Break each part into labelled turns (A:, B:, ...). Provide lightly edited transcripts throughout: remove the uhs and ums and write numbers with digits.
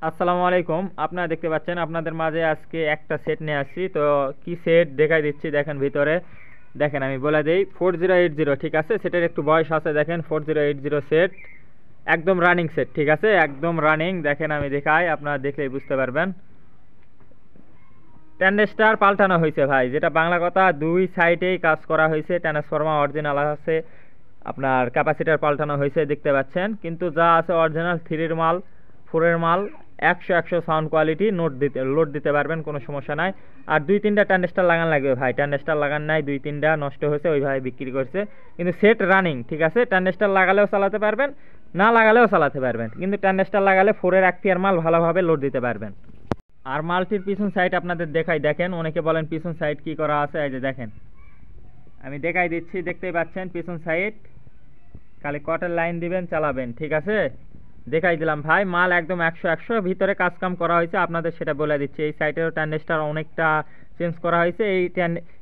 A: আসসালামু আলাইকুম। আপনারা দেখতে পাচ্ছেন আপনাদের মাঝে আজকে একটা সেট নিয়ে আসছি। তো কি সেট দেখাই দিচ্ছি, দেখেন ভিতরে। দেখেন আমি বলে দিই, 4080, ঠিক আছে। সেটার একটু বয়স আছে, দেখেন 4080 সেট, একদম রানিং সেট, ঠিক আছে, একদম রানিং। দেখেন আমি দেখাই, আপনারা দেখলেই বুঝতে পারবেন। ট্যান্ডেস্টার পাল্টানো হয়েছে ভাই, যেটা বাংলা কথা, দুই সাইডেই কাজ করা হয়েছে। ট্রান্সফরমার অরিজিনাল আছে, আপনার ক্যাপাসিটার পাল্টানো হয়েছে দেখতে পাচ্ছেন। কিন্তু যা আছে অরিজিনাল, থ্রির মাল, ফোরের মাল, একশো একশো সাউন্ড কোয়ালিটি, লোড দিতে পারবেন, কোনো সমস্যা নাই। আর দুই তিনটা ট্যান্ডেস্টার লাগান লাগবে ভাই, ট্যান্ডেস্টার লাগান নাই, দুই তিনটা নষ্ট হয়েছে, ওইভাবে বিক্রি করছে। কিন্তু সেট রানিং, ঠিক আছে। ট্যান্ডেস্টার লাগালেও চালাতে পারবেন, না লাগালেও চালাতে পারবেন। কিন্তু ট্যান্ডেস্টার লাগালে ফোরের এক পেয়ার মাল ভালোভাবে লোড দিতে পারবেন। আর মালটির পিছন সাইড আপনাদের দেখাই, দেখেন। অনেকে বলেন পিছন সাইড কি করা আছে, এই যে দেখেন আমি দেখাই দিচ্ছি, দেখতেই পাচ্ছেন পিছন সাইড। খালি কটের লাইন দিবেন, চালাবেন, ঠিক আছে। দেখাই দিলাম ভাই, মাল একদম একশো একশো, ভিতরে কাজ কাম করা হয়েছে, আপনাদের সেটা বলে দিচ্ছি। এই সাইডেরও ট্যান্ডেস্টার অনেকটা চেঞ্জ করা হয়েছে,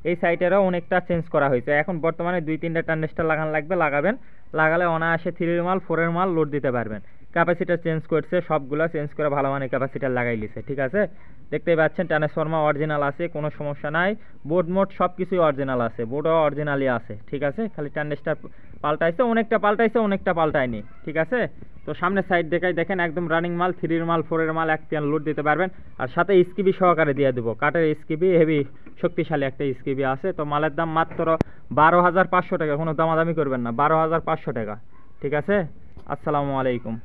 A: এই সাইডেরও অনেকটা চেঞ্জ করা হয়েছে। এখন বর্তমানে দুই তিনটা ট্যান্ডেস্টার লাগান লাগবে, লাগাবেন। লাগালে অনায়াসে থ্রির মাল, ফোরের মাল লোড দিতে পারবেন। ক্যাপাসিটার চেঞ্জ করছে, সবগুলা চেঞ্জ করে ভালো মানের ক্যাপাসিটার লাগাই লিছে, ঠিক আছে। দেখতেই পাচ্ছেন ট্রান্সফরমার অরিজিনাল আছে, কোনো সমস্যা নাই। বোর্ড মোড সব কিছুই অরিজিনাল আছে, বোর্ডও অরিজিনালই আছে, ঠিক আছে। খালি ট্রানজিস্টার পাল্টাইছে, অনেকটা পাল্টাইছে, অনেকটা পাল্টায়নি, ঠিক আছে। তো সামনের সাইড দেখাই, দেখেন একদম রানিং মাল, থ্রির মাল, ফোরের মাল এক পেয়ার লোড দিতে পারবেন। আর সাথে স্কিবি সহকারে দিয়ে দেবো, কাঠের স্কিবি, হেভি শক্তিশালী একটা স্কিবি আছে। তো মালের দাম মাত্র 12,500 টাকা, কোনো দামাদামি করবেন না, 12,500 টাকা, ঠিক আছে। আসসালামু আলাইকুম।